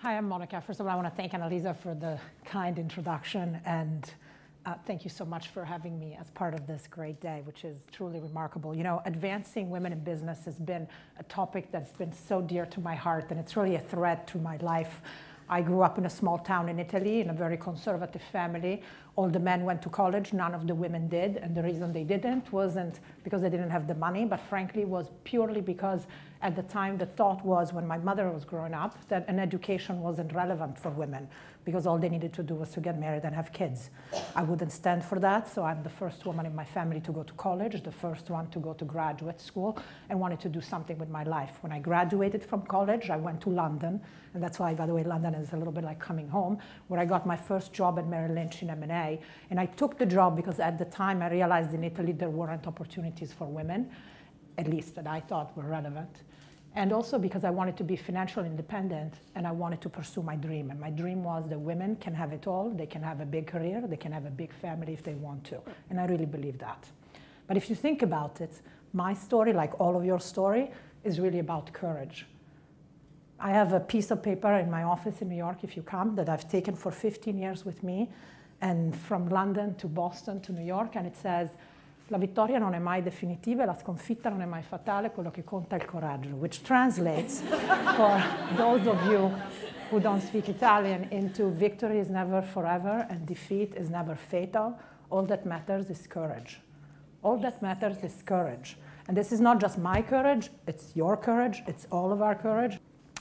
Hi, I'm Monica. First of all, I want to thank Annalisa for the kind introduction, and thank you so much for having me as part of this great day, which is truly remarkable. You know, advancing women in business has been a topic that's been so dear to my heart, and it's really a thread to my life. I grew up in a small town in Italy in a very conservative family. All the men went to college, none of the women did, and the reason they didn't wasn't because they didn't have the money, but frankly was purely because at the time the thought was, when my mother was growing up, that an education wasn't relevant for women because all they needed to do was to get married and have kids. I wouldn't stand for that, so I'm the first woman in my family to go to college, the first one to go to graduate school, and wanted to do something with my life. When I graduated from college, I went to London, and that's why, by the way, London is a little bit like coming home, where I got my first job at Merrill Lynch in M&A. And I took the job because at the time I realized in Italy there weren't opportunities for women, at least that I thought were relevant. And also because I wanted to be financially independent and I wanted to pursue my dream. And my dream was that women can have it all. They can have a big career. They can have a big family if they want to. And I really believe that. But if you think about it, my story, like all of your story, is really about courage. I have a piece of paper in my office in New York, if you come, that I've taken for 15 years with me, and from London to Boston to New York, and it says, La vittoria non è mai definitiva, la sconfitta non è mai fatale, quello che conta è il coraggio, which translates, for those of you who don't speak Italian, into victory is never forever and defeat is never fatal. All that matters is courage. All that matters is courage. And this is not just my courage, it's your courage, it's all of our courage.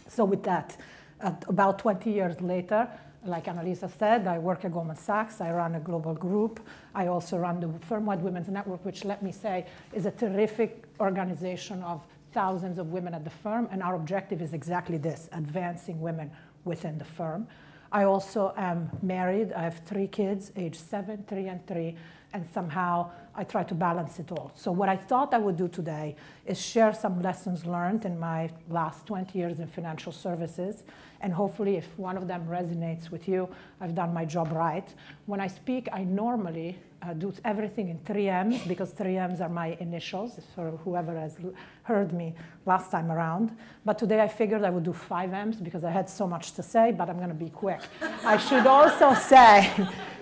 So with that, about 20 years later, like Annalisa said, I work at Goldman Sachs. I run a global group. I also run the Firm-Wide Women's Network, which, let me say, is a terrific organization of thousands of women at the firm. And our objective is exactly this, advancing women within the firm. I also am married. I have 3 kids, age 7, 3, and 3. And somehow I try to balance it all. So what I thought I would do today is share some lessons learned in my last 20 years in financial services. And hopefully, if one of them resonates with you, I've done my job right. When I speak, I normally do everything in 3 M's, because 3 M's are my initials, for whoever has heard me last time around. But today I figured I would do 5 M's because I had so much to say, but I'm going to be quick. I should also say,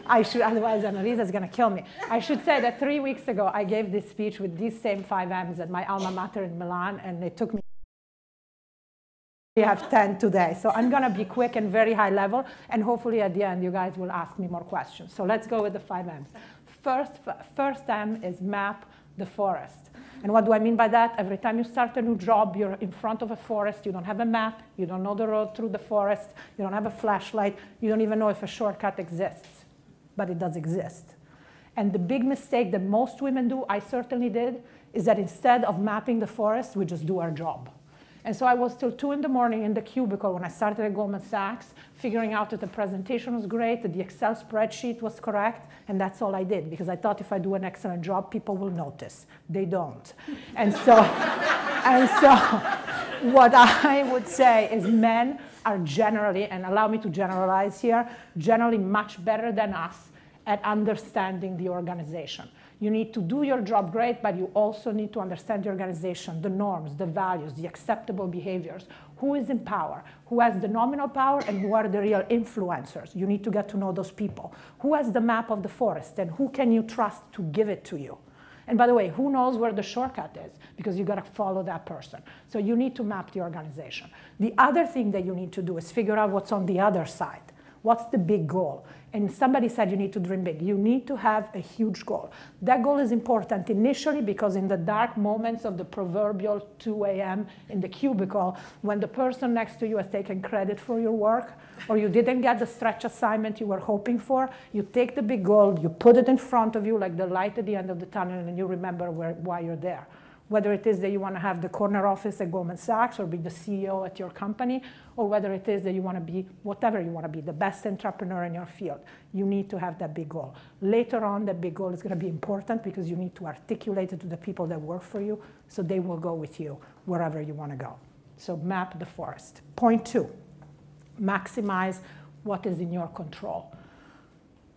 otherwise Annalisa is going to kill me. I should say that 3 weeks ago I gave this speech with these same 5 M's at my alma mater in Milan, and it took me. We have 10 today. So I'm going to be quick and very high level, and hopefully at the end you guys will ask me more questions. So let's go with the 5 M's. First M is map the forest. And what do I mean by that? Every time you start a new job, you're in front of a forest, you don't have a map, you don't know the road through the forest, you don't have a flashlight, you don't even know if a shortcut exists, but it does exist. And the big mistake that most women do, I certainly did, is that instead of mapping the forest, we just do our job. And so I was till 2 in the morning in the cubicle when I started at Goldman Sachs, figuring out that the presentation was great, that the Excel spreadsheet was correct, and that's all I did, because I thought if I do an excellent job, people will notice. They don't. And so what I would say is men are generally, and allow me to generalize here, generally much better than us at understanding the organization. You need to do your job great, but you also need to understand the organization, the norms, the values, the acceptable behaviors. Who is in power? Who has the nominal power, and who are the real influencers? You need to get to know those people. Who has the map of the forest, and who can you trust to give it to you? And by the way, who knows where the shortcut is? Because you got to follow that person. So you need to map the organization. The other thing that you need to do is figure out what's on the other side. What's the big goal? And somebody said you need to dream big. You need to have a huge goal. That goal is important initially because in the dark moments of the proverbial 2 a.m. in the cubicle, when the person next to you has taken credit for your work, or you didn't get the stretch assignment you were hoping for, you take the big goal, you put it in front of you like the light at the end of the tunnel, and you remember why you're there. Whether it is that you want to have the corner office at Goldman Sachs or be the CEO at your company, or whether it is that you want to be whatever you want to be, the best entrepreneur in your field, you need to have that big goal. Later on, that big goal is going to be important because you need to articulate it to the people that work for you so they will go with you wherever you want to go. So map the forest. Point 2, maximize what is in your control.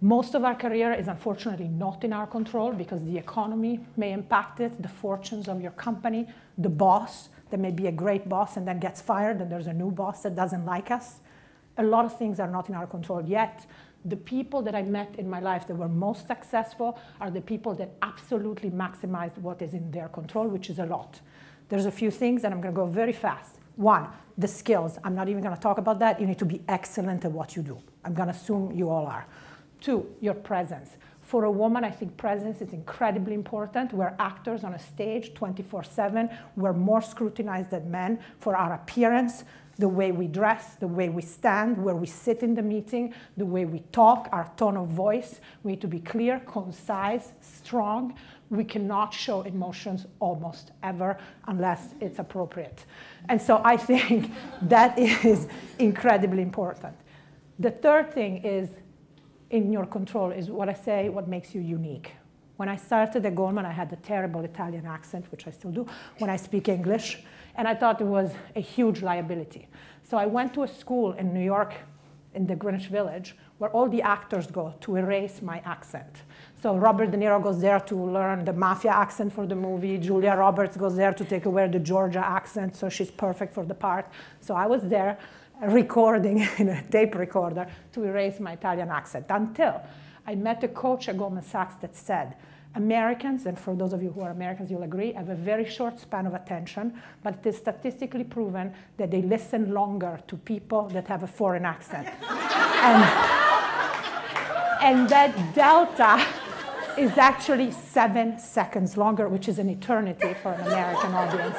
Most of our career is unfortunately not in our control because the economy may impact it, the fortunes of your company, the boss. There may be a great boss and then gets fired, and there's a new boss that doesn't like us. A lot of things are not in our control yet. The people that I met in my life that were most successful are the people that absolutely maximized what is in their control, which is a lot. There's a few things, and I'm going to go very fast. One, the skills. I'm not even going to talk about that. You need to be excellent at what you do. I'm going to assume you all are. Two, your presence. For a woman, I think presence is incredibly important. We're actors on a stage 24/7. We're more scrutinized than men for our appearance, the way we dress, the way we stand, where we sit in the meeting, the way we talk, our tone of voice. We need to be clear, concise, strong. We cannot show emotions almost ever unless it's appropriate. And so I think that is incredibly important. The third thing is in your control is what I say, what makes you unique. When I started at Goldman, I had a terrible Italian accent, which I still do, when I speak English, and I thought it was a huge liability. So I went to a school in New York, in the Greenwich Village, where all the actors go to erase my accent. So Robert De Niro goes there to learn the mafia accent for the movie. Julia Roberts goes there to take away the Georgia accent, so she's perfect for the part. So I was there recording in a tape recorder to erase my Italian accent until I met a coach at Goldman Sachs that said, Americans, and for those of you who are Americans, you'll agree, have a very short span of attention, but it is statistically proven that they listen longer to people that have a foreign accent. And that delta is actually 7 seconds longer, which is an eternity for an American audience.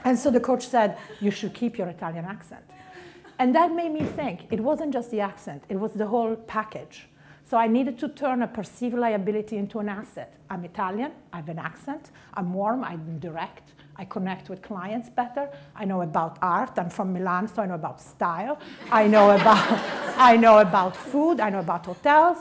And so the coach said, you should keep your Italian accent. And that made me think, it wasn't just the accent, it was the whole package. So I needed to turn a perceived liability into an asset. I'm Italian, I have an accent, I'm warm, I'm direct, I connect with clients better, I know about art, I'm from Milan, so I know about style, I know about food, I know about hotels.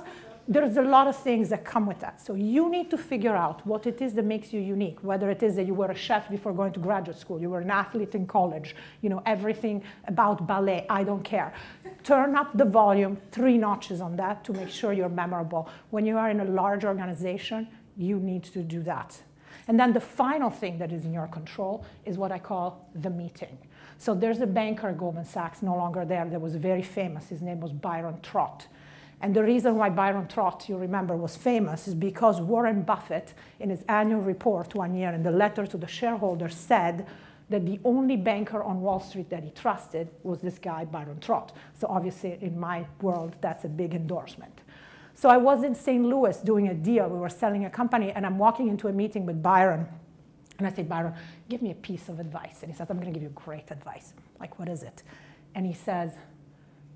There's a lot of things that come with that. So you need to figure out what it is that makes you unique, whether it is that you were a chef before going to graduate school, you were an athlete in college, you know, everything about ballet, I don't care. Turn up the volume 3 notches on that to make sure you're memorable. When you are in a large organization, you need to do that. And then the final thing that is in your control is what I call the meeting. So there's a banker at Goldman Sachs, no longer there, that was very famous. His name was Byron Trott. And the reason why Byron Trott, you remember, was famous is because Warren Buffett, in his annual report one year, in the letter to the shareholders, said that the only banker on Wall Street that he trusted was this guy, Byron Trott. So obviously, in my world, that's a big endorsement. So I was in St. Louis doing a deal. We were selling a company, and I'm walking into a meeting with Byron. And I say, Byron, give me a piece of advice. And he says, I'm going to give you great advice. Like, what is it? And he says,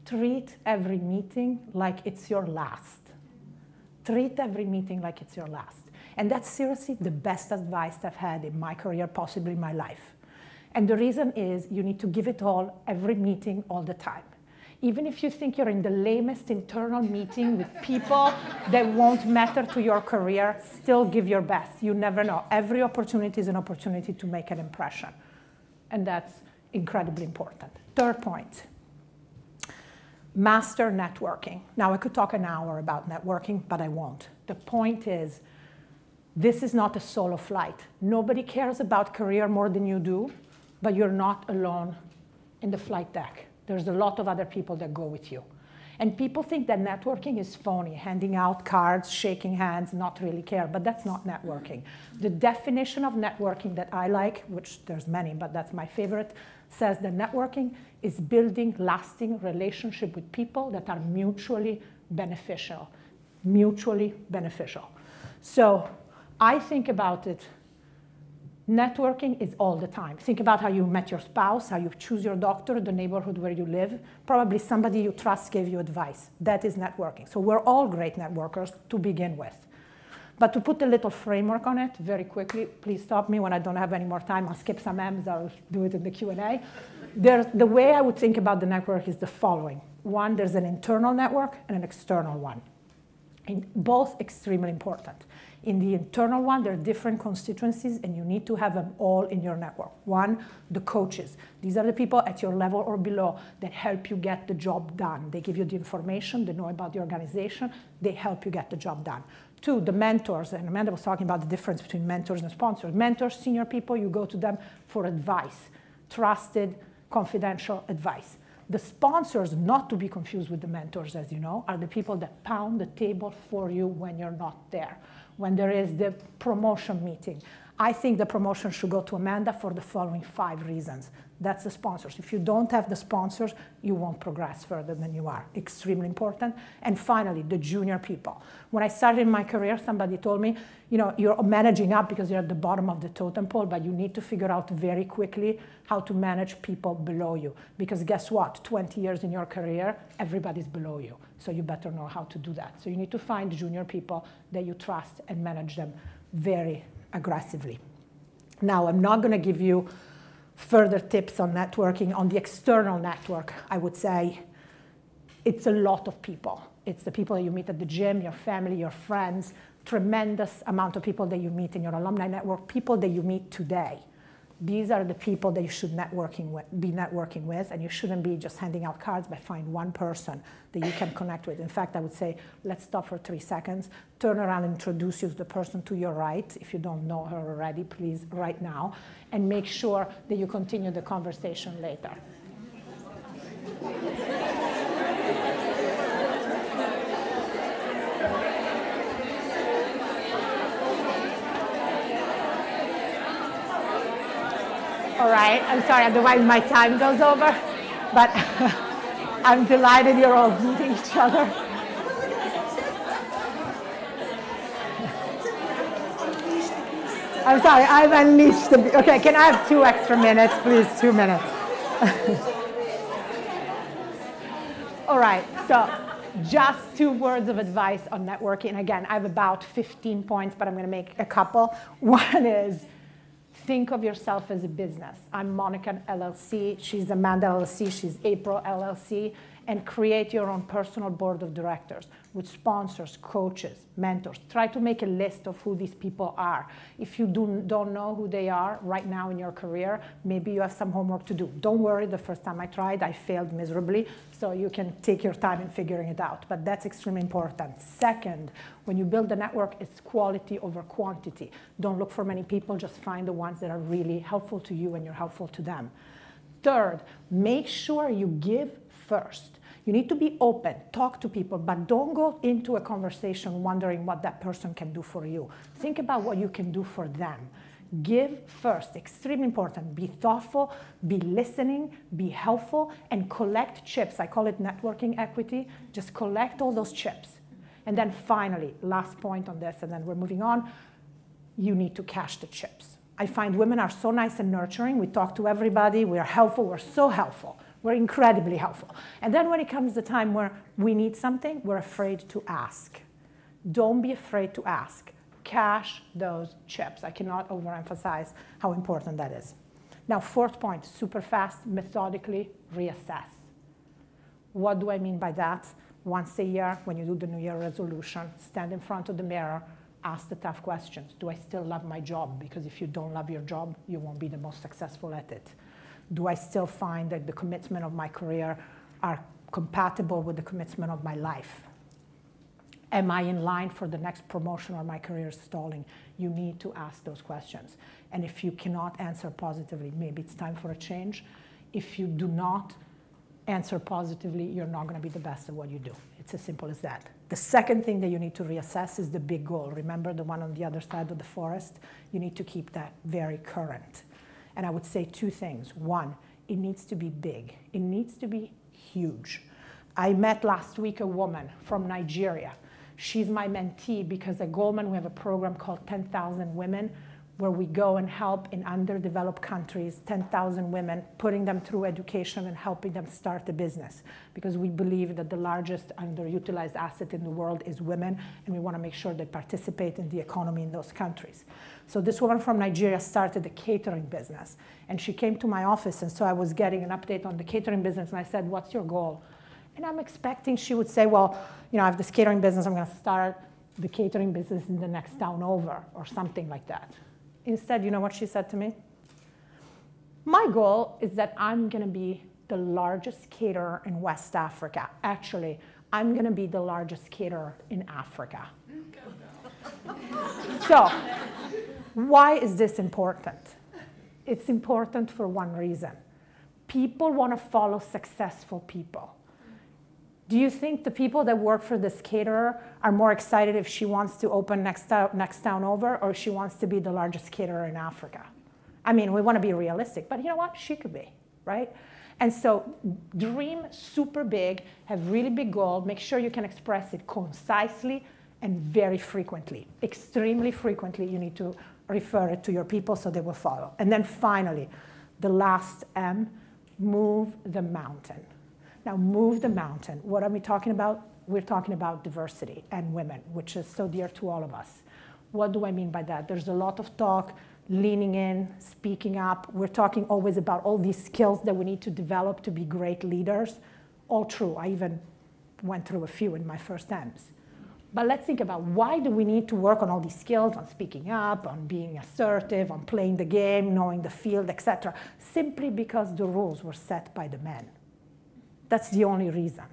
treat every meeting like it's your last. Treat every meeting like it's your last. And that's seriously the best advice I've had in my career, possibly in my life. And the reason is you need to give it all, every meeting, all the time. Even if you think you're in the lamest internal meeting with people that won't matter to your career, still give your best. You never know. Every opportunity is an opportunity to make an impression. And that's incredibly important. Third point. Master networking. Now, I could talk an hour about networking, but I won't. The point is, this is not a solo flight. Nobody cares about career more than you do, but you're not alone in the flight deck. There's a lot of other people that go with you. And people think that networking is phony, handing out cards, shaking hands, not really care, but that's not networking. The definition of networking that I like, which there's many, but that's my favorite, says that networking is building lasting relationship with people that are mutually beneficial. Mutually beneficial. So I think about it, networking is all the time. Think about how you met your spouse, how you choose your doctor, the neighborhood where you live. Probably somebody you trust gave you advice. That is networking. So we're all great networkers to begin with. But to put a little framework on it, very quickly, please stop me when I don't have any more time. I'll skip some M's, I'll do it in the Q&A. The way I would think about the network is the following. One, there's an internal network and an external one. And both extremely important. In the internal one, there are different constituencies, and you need to have them all in your network. One, the coaches. These are the people at your level or below that help you get the job done. They give you the information, they know about the organization, they help you get the job done. Two, the mentors, and Amanda was talking about the difference between mentors and sponsors. Mentors, senior people, you go to them for advice, trusted, confidential advice. The sponsors, not to be confused with the mentors, as you know, are the people that pound the table for you when you're not there, when there is the promotion meeting. I think the promotion should go to Amanda for the following 5 reasons. That's the sponsors. If you don't have the sponsors, you won't progress further than you are. Extremely important. And finally, the junior people. When I started my career, somebody told me, you know, you're managing up because you're at the bottom of the totem pole, but you need to figure out very quickly how to manage people below you. Because guess what? 20 years in your career, everybody's below you. So you better know how to do that. So you need to find junior people that you trust and manage them very aggressively. Now, I'm not going to give you further tips on networking. On the external network, I would say it's a lot of people. It's the people that you meet at the gym, your family, your friends, tremendous amount of people that you meet in your alumni network, people that you meet today. These are the people that you should be networking with, and you shouldn't be just handing out cards, but find one person that you can connect with. In fact, I would say, let's stop for 3 seconds, turn around and introduce you to the person to your right. If you don't know her already, please, right now, and make sure that you continue the conversation later. All right, I'm sorry, otherwise my time goes over, but I'm delighted you're all meeting each other. I'm sorry, I've unleashed the, okay, can I have 2 extra minutes, please, 2 minutes. All right, so just 2 words of advice on networking. Again, I have about 15 points, but I'm gonna make a couple. One is, think of yourself as a business. I'm Monica LLC, she's Amanda LLC, she's April LLC, and create your own personal board of directors with sponsors, coaches, mentors. Try to make a list of who these people are. If you don't know who they are right now in your career, maybe you have some homework to do. Don't worry, the first time I tried, I failed miserably, so you can take your time in figuring it out, but that's extremely important. Second, when you build a network, it's quality over quantity. Don't look for many people, just find the ones that are really helpful to you and you're helpful to them. Third, make sure you give first. You need to be open, talk to people, but don't go into a conversation wondering what that person can do for you. Think about what you can do for them. Give first, extremely important. Be thoughtful, be listening, be helpful, and collect chips. I call it networking equity. Just collect all those chips. And then finally, last point on this, and then we're moving on, you need to cash the chips. I find women are so nice and nurturing. We talk to everybody, we are helpful, we're so helpful. We're incredibly helpful. And then when it comes the time where we need something, we're afraid to ask. Don't be afraid to ask. Cash those chips. I cannot overemphasize how important that is. Now, 4th point, super fast, methodically reassess. What do I mean by that? Once a year, when you do the New Year resolution, stand in front of the mirror, ask the tough questions. Do I still love my job? Because if you don't love your job, you won't be the most successful at it. Do I still find that the commitment of my career are compatible with the commitment of my life? Am I in line for the next promotion or my career is stalling? You need to ask those questions. And if you cannot answer positively, maybe it's time for a change. If you do not answer positively, you're not going to be the best at what you do. It's as simple as that. The second thing that you need to reassess is the big goal. Remember the one on the other side of the forest? You need to keep that very current. And I would say 2 things. 1, it needs to be big. It needs to be huge. I met last week a woman from Nigeria. She's my mentee because at Goldman we have a program called 10,000 Women where we go and help in underdeveloped countries, 10,000 women, putting them through education and helping them start a business. Because we believe that the largest underutilized asset in the world is women, and we want to make sure they participate in the economy in those countries. So this woman from Nigeria started a catering business, and she came to my office, and so I was getting an update on the catering business, and I said, what's your goal? And I'm expecting she would say, well, you know, I have this catering business, I'm going to start the catering business in the next town over, or something like that. Instead, you know what she said to me? My goal is that I'm going to be the largest caterer in West Africa. Actually, I'm going to be the largest caterer in Africa. So, why is this important? It's important for one reason. people want to follow successful people. Do you think the people that work for this caterer are more excited if she wants to open next town over, or if she wants to be the largest caterer in Africa? I mean, we want to be realistic, but you know what? She could be, right? And so dream super big, have really big goal, make sure you can express it concisely and very frequently. Extremely frequently, you need to refer it to your people so they will follow. And then finally, the last M, move the mountain. Now, move the mountain. What are we talking about? We're talking about diversity and women, which is so dear to all of us. What do I mean by that? There's a lot of talk, leaning in, speaking up. We're talking always about all these skills that we need to develop to be great leaders. All true. I even went through a few in my first M's. But let's think about, why do we need to work on all these skills, on speaking up, on being assertive, on playing the game, knowing the field, etc. Simply because the rules were set by the men. That's the only reason.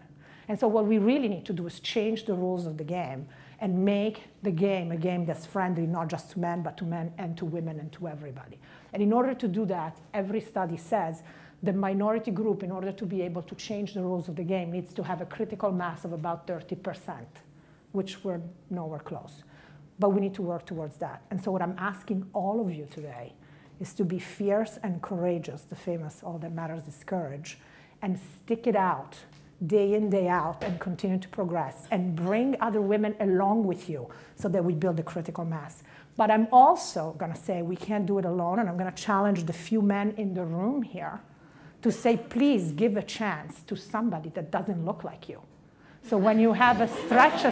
And so what we really need to do is change the rules of the game and make the game a game that's friendly, not just to men, but to men and to women and to everybody. And in order to do that, every study says the minority group, in order to be able to change the rules of the game, needs to have a critical mass of about 30%, which we're nowhere close. But we need to work towards that. And so what I'm asking all of you today is to be fierce and courageous, the famous all that matters is courage, and stick it out day in, day out, and continue to progress, and bring other women along with you so that we build a critical mass. But I'm also going to say we can't do it alone, and I'm going to challenge the few men in the room here to say, please give a chance to somebody that doesn't look like you. So when you have a stretch,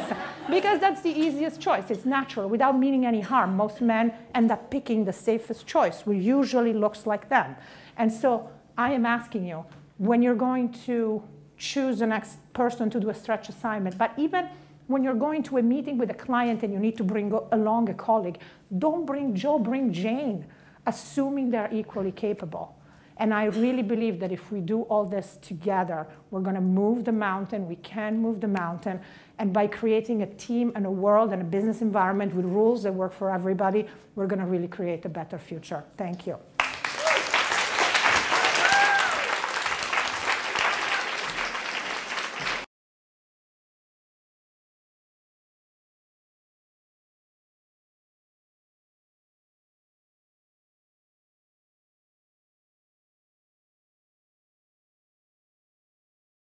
because that's the easiest choice, it's natural, without meaning any harm. Most men end up picking the safest choice, which usually looks like them. And so I am asking you, when you're going to choose the next person to do a stretch assignment, but even when you're going to a meeting with a client and you need to bring along a colleague, don't bring Joe, bring Jane, assuming they're equally capable. And I really believe that if we do all this together, we're going to move the mountain. We can move the mountain. And by creating a team and a world and a business environment with rules that work for everybody, we're going to really create a better future. Thank you.